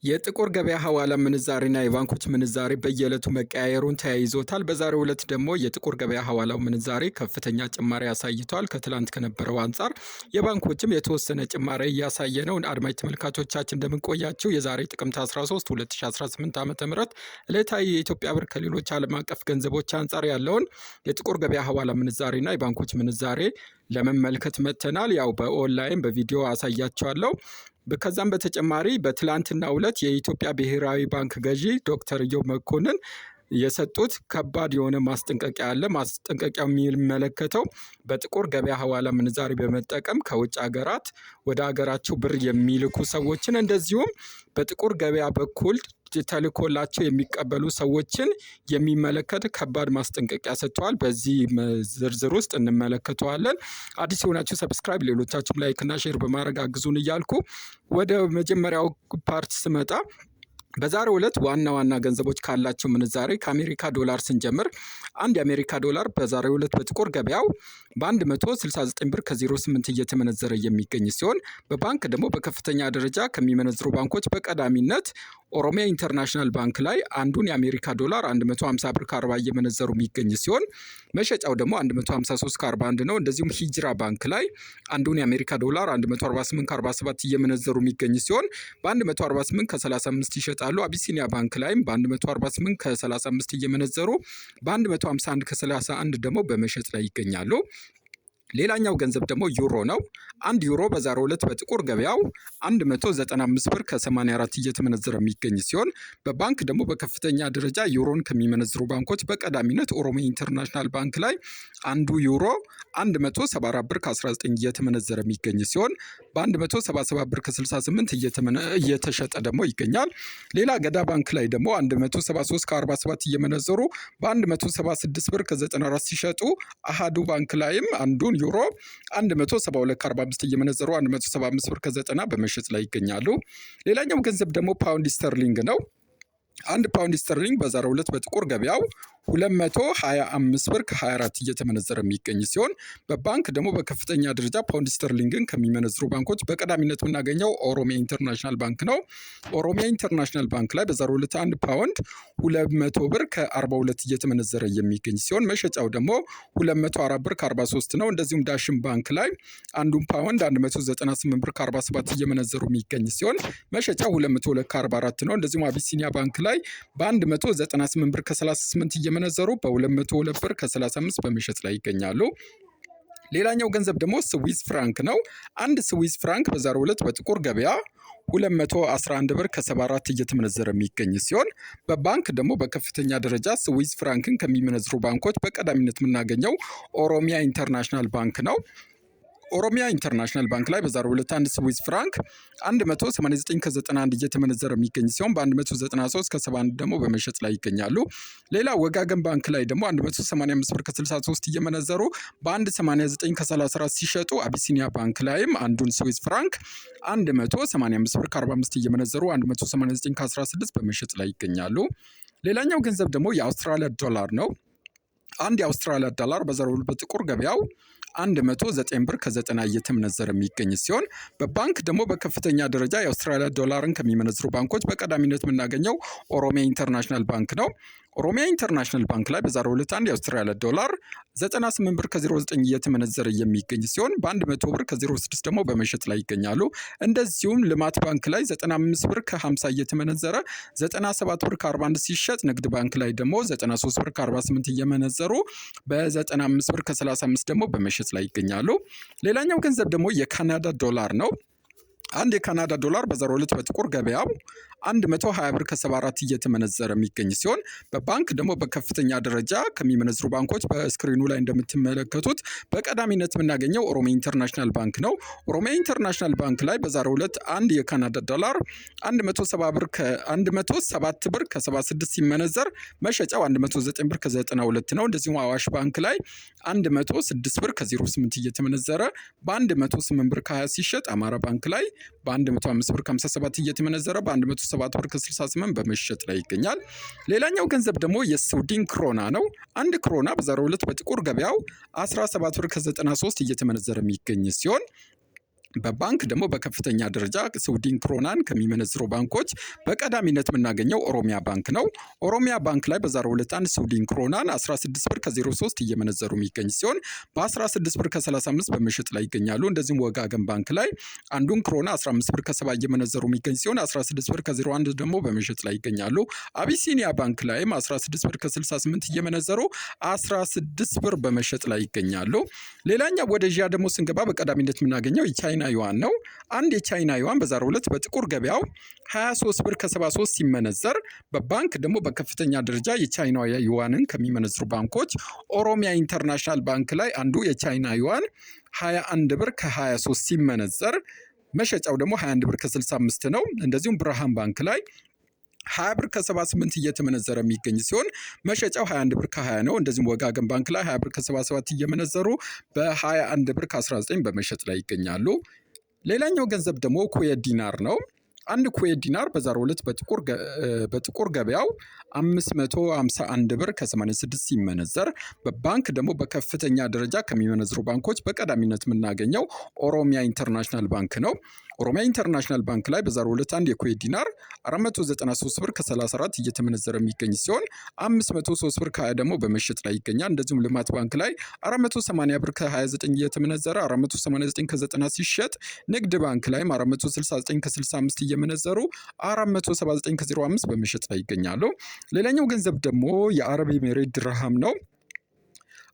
የጥቁር ገበያ ሐዋላ ምንዛሬና የባንኮች ምንዛሬ በየዕለቱ መቀያየሩን ተያይዞታል። በዛሬው ዕለት ደግሞ የጥቁር ገበያ ሐዋላው ምንዛሬ ከፍተኛ ጭማሪ አሳይቷል። ከትላንት ከነበረው አንጻር የባንኮችም የተወሰነ ጭማሪ እያሳየ ነው። አድማጭ ተመልካቾቻችን እንደምንቆያቸው የዛሬ ጥቅምት 13 2018 ዓ.ም ዕለታዊ የኢትዮጵያ ብር ከሌሎች ዓለም አቀፍ ገንዘቦች አንጻር ያለውን የጥቁር ገበያ ሐዋላ ምንዛሬና የባንኮች ምንዛሬ ለመመልከት መጥተናል። ያው በኦንላይን በቪዲዮ አሳያቸዋለሁ። ከዛም በተጨማሪ በትላንትናው ዕለት የኢትዮጵያ ብሔራዊ ባንክ ገዢ ዶክተር ኢዮብ መኮንን የሰጡት ከባድ የሆነ ማስጠንቀቂያ አለ። ማስጠንቀቂያው የሚመለከተው በጥቁር ገበያ ሐዋላ ምንዛሬ በመጠቀም ከውጭ ሀገራት ወደ ሀገራቸው ብር የሚልኩ ሰዎችን እንደዚሁም በጥቁር ገበያ በኩል ተልኮላቸው የሚቀበሉ ሰዎችን የሚመለከት ከባድ ማስጠንቀቂያ ሰጥተዋል። በዚህ ዝርዝር ውስጥ እንመለከተዋለን። አዲስ የሆናችሁ ሰብስክራይብ፣ ሌሎቻችሁም ላይክ እና ሼር በማድረግ አግዙን እያልኩ ወደ መጀመሪያው ፓርት ስመጣ በዛሬው ዕለት ዋና ዋና ገንዘቦች ካላቸው ምንዛሬ ከአሜሪካ ዶላር ስንጀምር አንድ የአሜሪካ ዶላር በዛሬው ዕለት በጥቁር ገበያው በ169 ብር ከ08 እየተመነዘረ የሚገኝ ሲሆን በባንክ ደግሞ በከፍተኛ ደረጃ ከሚመነዝሩ ባንኮች በቀዳሚነት ኦሮሚያ ኢንተርናሽናል ባንክ ላይ አንዱን የአሜሪካ ዶላር 150 ብር ከ40 እየመነዘሩ የሚገኝ ሲሆን መሸጫው ደግሞ 153 ከ41 ነው። እንደዚሁም ሂጅራ ባንክ ላይ አንዱን የአሜሪካ ዶላር 148 ከ47 እየመነዘሩ የሚገኝ ሲሆን በ148 ከ35 ይሸጣሉ። አቢሲኒያ ባንክ ላይም በ148 ከ35 እየመነዘሩ በ151 ከ31 ደግሞ በመሸጥ ላይ ይገኛሉ። ሌላኛው ገንዘብ ደግሞ ዩሮ ነው። አንድ ዩሮ በዛሬው ዕለት በጥቁር ገበያው 195 ብር ከ84 እየተመነዘረ የሚገኝ ሲሆን በባንክ ደግሞ በከፍተኛ ደረጃ ዩሮን ከሚመነዝሩ ባንኮች በቀዳሚነት ኦሮሚያ ኢንተርናሽናል ባንክ ላይ አንዱ ዩሮ 174 ብር ከ19 እየተመነዘረ የሚገኝ ሲሆን በ177 ብር ከ68 እየተሸጠ ደግሞ ይገኛል። ሌላ ገዳ ባንክ ላይ ደግሞ 173 ከ47 እየመነዘሩ በ176 ብር ከ94 ሲሸጡ አሃዱ ባንክ ላይም አንዱን ዩሮ 172 ከ45 እየመነዘሩ 175 ብር ከ90 በመሸጥ ላይ ይገኛሉ። ሌላኛው ገንዘብ ደግሞ ፓውንድ ስተርሊንግ ነው። አንድ ፓውንድ ስተርሊንግ በዛሬው ዕለት በጥቁር ገበያው 225 ብር ከ24 እየተመነዘረ የሚገኝ ሲሆን በባንክ ደግሞ በከፍተኛ ደረጃ ፓውንድ ስተርሊንግን ከሚመነዝሩ ባንኮች በቀዳሚነት የምናገኘው ኦሮሚያ ኢንተርናሽናል ባንክ ነው። ኦሮሚያ ኢንተርናሽናል ባንክ ላይ በዛሬው ዕለት አንድ ፓውንድ 200 ብር ከ42 እየተመነዘረ የሚገኝ ሲሆን መሸጫው ደግሞ 204 ብር ከ43 ነው። እንደዚሁም ዳሽን ባንክ ላይ አንዱን ፓውንድ 198 ብር ከ47 እየመነዘሩ የሚገኝ ሲሆን መሸጫው 202 ከ44 ነው። እንደዚሁም አቢሲኒያ ባንክ ላይ በ198 ብር ከ38 እየመነዘሩ በ202 ብር ከ35 በመሸጥ ላይ ይገኛሉ። ሌላኛው ገንዘብ ደግሞ ስዊዝ ፍራንክ ነው። አንድ ስዊዝ ፍራንክ በዛሬው ዕለት በጥቁር ገበያ 211 ብር ከ74 እየተመነዘረ የሚገኝ ሲሆን በባንክ ደግሞ በከፍተኛ ደረጃ ስዊዝ ፍራንክን ከሚመነዝሩ ባንኮች በቀዳሚነት የምናገኘው ኦሮሚያ ኢንተርናሽናል ባንክ ነው። ኦሮሚያ ኢንተርናሽናል ባንክ ላይ በዛሬው ዕለት አንድ ስዊዝ ፍራንክ 189 ከ91 እየተመነዘረ የሚገኝ ሲሆን በ193 ከ71 ደግሞ በመሸጥ ላይ ይገኛሉ። ሌላ ወጋገን ባንክ ላይ ደግሞ 185 ብር ከ63 እየመነዘሩ በ189 ከ34 ሲሸጡ አቢሲኒያ ባንክ ላይም አንዱን ስዊዝ ፍራንክ 185 ብር ከ45 እየመነዘሩ 189 ከ16 በመሸጥ ላይ ይገኛሉ። ሌላኛው ገንዘብ ደግሞ የአውስትራሊያ ዶላር ነው። አንድ የአውስትራሊያ ዶላር በዛሬው ዕለት በጥቁር ገበያው 109 ብር ከ90 እየተመነዘረ የሚገኝ ሲሆን በባንክ ደግሞ በከፍተኛ ደረጃ የአውስትራሊያ ዶላርን ከሚመነዝሩ ባንኮች በቀዳሚነት የምናገኘው ኦሮሚያ ኢንተርናሽናል ባንክ ነው። ኦሮሚያ ኢንተርናሽናል ባንክ ላይ በዛሬው ዕለት አንድ የአውስትራሊያ ዶላር 98 ብር ከ09 እየተመነዘረ የሚገኝ ሲሆን በ100 ብር ከ06 ደግሞ በመሸጥ ላይ ይገኛሉ። እንደዚሁም ልማት ባንክ ላይ 95 ብር ከ50 እየተመነዘረ 97 ብር ከ41 ሲሸጥ ንግድ ባንክ ላይ ደግሞ 93 ብር ከ48 እየመነዘሩ በ95 ብር ከ35 ደግሞ በመሸጥ ላይ ይገኛሉ። ሌላኛው ገንዘብ ደግሞ የካናዳ ዶላር ነው። አንድ የካናዳ ዶላር በዛሬው ዕለት በጥቁር ገበያው 120 ብር ከ74 እየተመነዘረ የሚገኝ ሲሆን በባንክ ደግሞ በከፍተኛ ደረጃ ከሚመነዝሩ ባንኮች በስክሪኑ ላይ እንደምትመለከቱት በቀዳሚነት የምናገኘው ኦሮሚያ ኢንተርናሽናል ባንክ ነው። ኦሮሚያ ኢንተርናሽናል ባንክ ላይ በዛሬው ዕለት አንድ የካናዳ ዶላር 107 ብር ከ76 ሲመነዘር መሸጫው 109 ብር ከ92 ነው። እንደዚሁም አዋሽ ባንክ ላይ 106 ብር ከ08 እየተመነዘረ በ108 ብር ከ20 ሲሸጥ አማራ ባንክ ላይ በ105 ብር ከ57 እየተመነዘረ በ107 ብር ከ68 በመሸጥ ላይ ይገኛል። ሌላኛው ገንዘብ ደግሞ የስዊድን ክሮና ነው። አንድ ክሮና በዛሬው ዕለት በጥቁር ገበያው 17 ብር ከ93 እየተመነዘረ የሚገኝ ሲሆን በባንክ ደግሞ በከፍተኛ ደረጃ ስዊድን ክሮናን ከሚመነዝሩ ባንኮች በቀዳሚነት የምናገኘው ኦሮሚያ ባንክ ነው። ኦሮሚያ ባንክ ላይ በዛሬው ዕለት አንድ ስዊድን ክሮናን 16 ብር ከ03 እየመነዘሩ የሚገኝ ሲሆን በ16 ብር ከ35 በመሸጥ ላይ ይገኛሉ። እንደዚሁም ወጋገን ባንክ ላይ አንዱን ክሮና 15 ብር ከ70 እየመነዘሩ የሚገኝ ሲሆን 16 ብር ከ01 ደግሞ በመሸጥ ላይ ይገኛሉ። አቢሲኒያ ባንክ ላይም 16 ብር ከ68 እየመነዘሩ 16 ብር በመሸጥ ላይ ይገኛሉ። ሌላኛው ወደ ዢያ ደግሞ ስንገባ በቀዳሚነት የምናገኘው የቻይና ዩዋን ነው። አንድ የቻይና ዩዋን በዛሬው ዕለት በጥቁር ገበያው 23 ብር ከ73 ሲመነዘር በባንክ ደግሞ በከፍተኛ ደረጃ የቻይና ዩዋንን ከሚመነዝሩ ባንኮች ኦሮሚያ ኢንተርናሽናል ባንክ ላይ አንዱ የቻይና ዩዋን 21 ብር ከ23 ሲመነዘር መሸጫው ደግሞ 21 ብር ከ65 ነው። እንደዚሁም ብርሃን ባንክ ላይ 20 ብር ከ78 እየተመነዘረ የሚገኝ ሲሆን መሸጫው 21 ብር ከ20 ነው። እንደዚሁም ወጋገን ባንክ ላይ 20 ብር ከ77 እየመነዘሩ በ21 ብር ከ19 በመሸጥ ላይ ይገኛሉ። ሌላኛው ገንዘብ ደግሞ ኩዌት ዲናር ነው። አንድ ኩዌት ዲናር በዛሬው ዕለት በጥቁር ገበያው 551 ብር ከ86 ሲመነዘር በባንክ ደግሞ በከፍተኛ ደረጃ ከሚመነዝሩ ባንኮች በቀዳሚነት የምናገኘው ኦሮሚያ ኢንተርናሽናል ባንክ ነው። ኦሮሚያ ኢንተርናሽናል ባንክ ላይ በዛሬው ዕለት አንድ የኩዌት ዲናር 493 ብር ከ34 እየተመነዘረ የሚገኝ ሲሆን 503 ብር ከ20 ደግሞ በመሸጥ ላይ ይገኛል። እንደዚሁም ልማት ባንክ ላይ 480 ብር ከ29 እየተመነዘረ 489 ከ90 ሲሸጥ፣ ንግድ ባንክ ላይም 469 ከ65 እየመነዘሩ 479 ከ05 በመሸጥ ላይ ይገኛሉ። ሌላኛው ገንዘብ ደግሞ የአረብ ኤሚሬት ድርሃም ነው።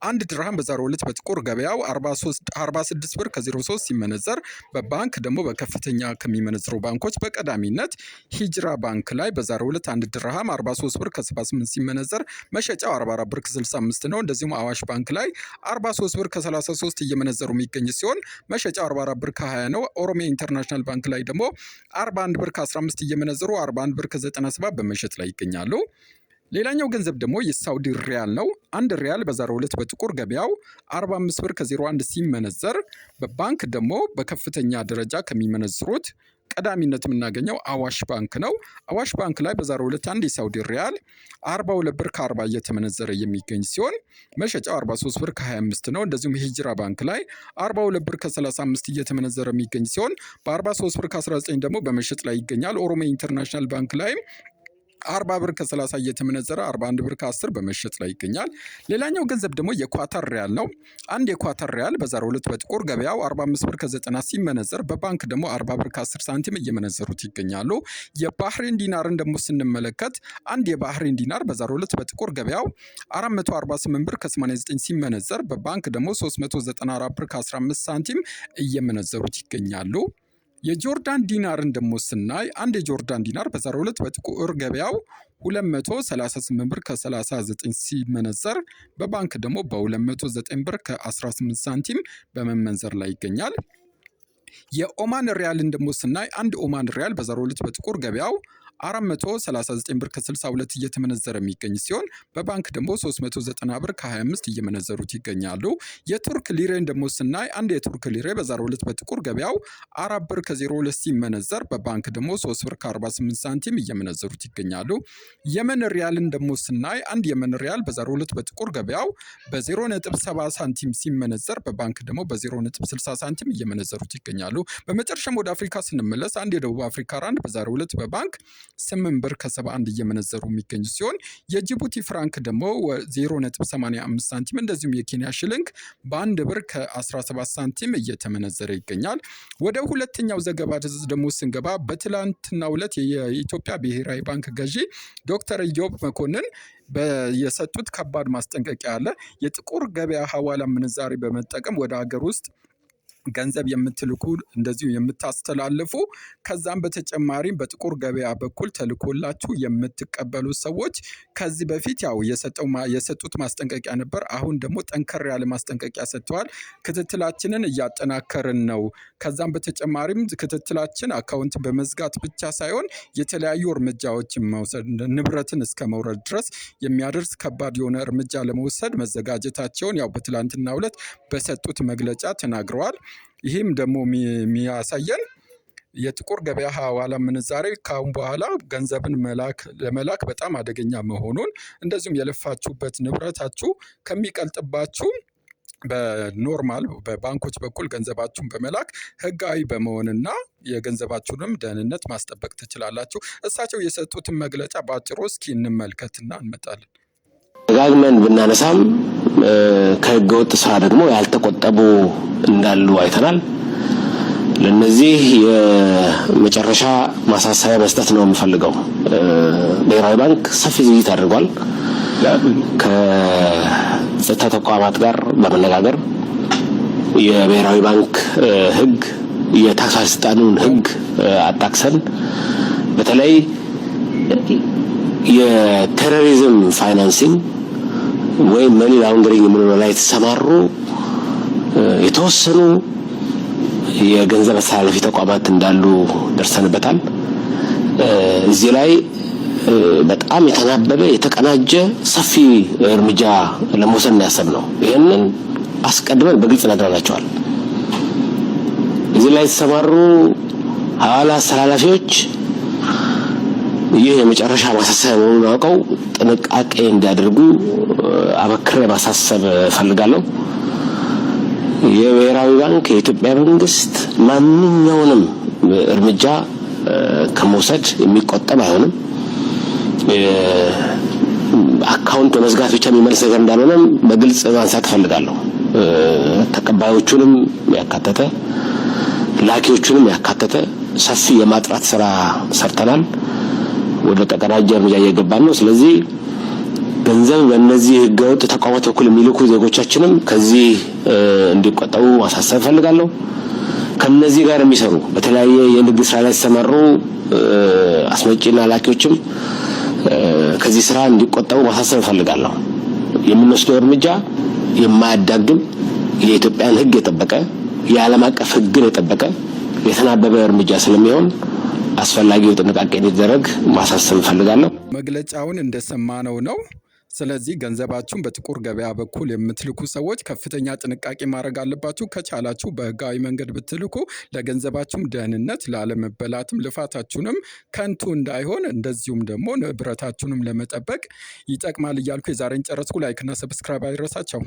አንድ ድርሃም በዛሬው ዕለት በጥቁር ገበያው 46 ብር ከ03 ሲመነዘር በባንክ ደግሞ በከፍተኛ ከሚመነዝሩ ባንኮች በቀዳሚነት ሂጅራ ባንክ ላይ በዛሬው ዕለት አንድ ድርሃም 43 ብር ከ78 ሲመነዘር መሸጫው 44 ብር ከ65 ነው። እንደዚሁም አዋሽ ባንክ ላይ 43 ብር ከ33 እየመነዘሩ የሚገኝ ሲሆን መሸጫው 44 ብር ከ20 ነው። ኦሮሚያ ኢንተርናሽናል ባንክ ላይ ደግሞ 41 ብር ከ15 እየመነዘሩ 41 ብር ከ97 በመሸጥ ላይ ይገኛሉ። ሌላኛው ገንዘብ ደግሞ የሳውዲ ሪያል ነው። አንድ ሪያል በዛሬው ዕለት በጥቁር ገበያው 45 ብር ከ01 ሲመነዘር በባንክ ደግሞ በከፍተኛ ደረጃ ከሚመነዝሩት ቀዳሚነት የምናገኘው አዋሽ ባንክ ነው። አዋሽ ባንክ ላይ በዛሬው ዕለት አንድ የሳውዲ ሪያል 42 ብር ከ40 እየተመነዘረ የሚገኝ ሲሆን መሸጫው 43 ብር ከ25 ነው። እንደዚሁም ሂጅራ ባንክ ላይ 42 ብር ከ35 እየተመነዘረ የሚገኝ ሲሆን በ43 ብር ከ19 ደግሞ በመሸጥ ላይ ይገኛል። ኦሮሚያ ኢንተርናሽናል ባንክ ላይ 40 ብር ከ30 እየተመነዘረ 41 ብር ከ10 በመሸጥ ላይ ይገኛል። ሌላኛው ገንዘብ ደግሞ የኳታር ሪያል ነው። አንድ የኳታር ሪያል በዛሬው ዕለት በጥቁር ገበያው 45 ብር ከ90 ሲመነዘር በባንክ ደግሞ 40 ብር ከ10 ሳንቲም እየመነዘሩት ይገኛሉ። የባህሬን ዲናርን ደግሞ ስንመለከት አንድ የባህሬን ዲናር በዛሬው ዕለት በጥቁር ገበያው 448 ብር ከ89 ሲመነዘር በባንክ ደግሞ 394 ብር ከ15 ሳንቲም እየመነዘሩት ይገኛሉ። የጆርዳን ዲናርን ደግሞ ስናይ አንድ የጆርዳን ዲናር በዛሬው ዕለት በጥቁር ገበያው 238 ብር ከ39 ሲመነዘር በባንክ ደግሞ በ209 ብር ከ18 ሳንቲም በመመንዘር ላይ ይገኛል። የኦማን ሪያልን ደግሞ ስናይ አንድ ኦማን ሪያል በዛሬው ዕለት በጥቁር ገበያው 439 ብር ከ62 እየተመነዘረ የሚገኝ ሲሆን በባንክ ደግሞ 390 ብር ከ25 እየመነዘሩት ይገኛሉ። የቱርክ ሊሬን ደግሞ ስናይ አንድ የቱርክ ሊሬ በዛሬው ዕለት በጥቁር ገበያው 4 ብር ከ02 ሲመነዘር በባንክ ደግሞ 3 ብር ከ48 ሳንቲም እየመነዘሩት ይገኛሉ። የመን ሪያልን ደግሞ ስናይ አንድ የመን ሪያል በዛሬው ዕለት በጥቁር ገበያው በ0.70 ሳንቲም ሲመነዘር በባንክ ደግሞ በ0.60 ሳንቲም እየመነዘሩት ይገኛሉ። በመጨረሻም ወደ አፍሪካ ስንመለስ አንድ የደቡብ አፍሪካ ራንድ በዛሬው ዕለት በባንክ 8 ብር ከ71 እየመነዘሩ የሚገኙ ሲሆን የጅቡቲ ፍራንክ ደግሞ 0.85 ሳንቲም እንደዚሁም የኬንያ ሽልንግ በ1 ብር ከ17 ሳንቲም እየተመነዘረ ይገኛል። ወደ ሁለተኛው ዘገባ ደግሞ ስንገባ በትላንትናው ዕለት የኢትዮጵያ ብሔራዊ ባንክ ገዢ ዶክተር ኢዮብ መኮንን የሰጡት ከባድ ማስጠንቀቂያ አለ። የጥቁር ገበያ ሐዋላ ምንዛሬ በመጠቀም ወደ ሀገር ውስጥ ገንዘብ የምትልኩ እንደዚሁ የምታስተላልፉ ከዛም በተጨማሪም በጥቁር ገበያ በኩል ተልኮላችሁ የምትቀበሉ ሰዎች ከዚህ በፊት ያው የሰጡት ማስጠንቀቂያ ነበር። አሁን ደግሞ ጠንከር ያለ ማስጠንቀቂያ ሰጥተዋል። ክትትላችንን እያጠናከርን ነው። ከዛም በተጨማሪም ክትትላችን አካውንት በመዝጋት ብቻ ሳይሆን የተለያዩ እርምጃዎችን መውሰድ ንብረትን እስከ መውረድ ድረስ የሚያደርስ ከባድ የሆነ እርምጃ ለመውሰድ መዘጋጀታቸውን ያው በትላንትናው ዕለት በሰጡት መግለጫ ተናግረዋል። ይህም ደግሞ የሚያሳየን የጥቁር ገበያ ሐዋላ ምንዛሬ ካሁን በኋላ ገንዘብን ለመላክ በጣም አደገኛ መሆኑን እንደዚሁም የለፋችሁበት ንብረታችሁ ከሚቀልጥባችሁ በኖርማል በባንኮች በኩል ገንዘባችሁን በመላክ ህጋዊ በመሆንና የገንዘባችሁንም ደህንነት ማስጠበቅ ትችላላችሁ። እሳቸው የሰጡትን መግለጫ በአጭሩ እስኪ እንመልከትና እንመጣለን። ደጋግመን ብናነሳም ከህገወጥ ስራ ደግሞ ያልተቆጠቡ እንዳሉ አይተናል። ለነዚህ የመጨረሻ ማሳሰቢያ መስጠት ነው የምፈልገው። ብሔራዊ ባንክ ሰፊ ዝግጅት አድርጓል። ከጸጥታ ተቋማት ጋር በመነጋገር የብሔራዊ ባንክ ህግ የታክስ አስጣኑን ህግ አጣክሰን በተለይ የቴሮሪዝም ፋይናንሲንግ ወይም መኒ ላውንደሪንግ የምንለው ላይ የተሰማሩ የተወሰኑ የገንዘብ አስተላላፊ ተቋማት እንዳሉ ደርሰንበታል። እዚህ ላይ በጣም የተናበበ የተቀናጀ ሰፊ እርምጃ ለመውሰድ ያሰብነው ይሄንን አስቀድመን በግልጽ ነግረናቸዋል። እዚህ ላይ የተሰማሩ ሐዋላ አስተላላፊዎች ይህ የመጨረሻ ማሳሰቢያ መሆኑን አውቀው ጥንቃቄ እንዲያደርጉ አበክሬ ማሳሰብ እፈልጋለሁ። የብሔራዊ ባንክ የኢትዮጵያ መንግስት ማንኛውንም እርምጃ ከመውሰድ የሚቆጠብ አይሆንም። አካውንት በመዝጋት ብቻ የሚመልስ ነገር እንዳልሆነም በግልጽ ማንሳት እፈልጋለሁ። ተቀባዮቹንም ያካተተ ላኪዎቹንም ያካተተ ሰፊ የማጥራት ስራ ሰርተናል። ወደ ተቀናጀ እርምጃ እየገባን ነው። ስለዚህ ገንዘብ በእነዚህ ህገወጥ ተቋማት በኩል የሚልኩ ዜጎቻችንም ከዚህ እንዲቆጠቡ ማሳሰብ እፈልጋለሁ። ከነዚህ ጋር የሚሰሩ በተለያየ የንግድ ስራ ላይ ተሰማሩ አስመጪና ላኪዎችም ከዚህ ስራ እንዲቆጠቡ ማሳሰብ እፈልጋለሁ። የምንወስደው እርምጃ የማያዳግም የኢትዮጵያን ህግ የጠበቀ የዓለም አቀፍ ህግን የጠበቀ የተናበበ እርምጃ ስለሚሆን አስፈላጊው ጥንቃቄ እንዲደረግ ማሳሰብ እፈልጋለሁ። መግለጫውን እንደሰማነው ነው። ስለዚህ ገንዘባችሁን በጥቁር ገበያ በኩል የምትልኩ ሰዎች ከፍተኛ ጥንቃቄ ማድረግ አለባችሁ። ከቻላችሁ በህጋዊ መንገድ ብትልኩ ለገንዘባችሁም ደህንነት፣ ላለመበላትም፣ ልፋታችሁንም ከንቱ እንዳይሆን እንደዚሁም ደግሞ ንብረታችሁንም ለመጠበቅ ይጠቅማል እያልኩ የዛሬን ጨረስኩ። ላይክና ሰብስክራይብ አይረሳቸው።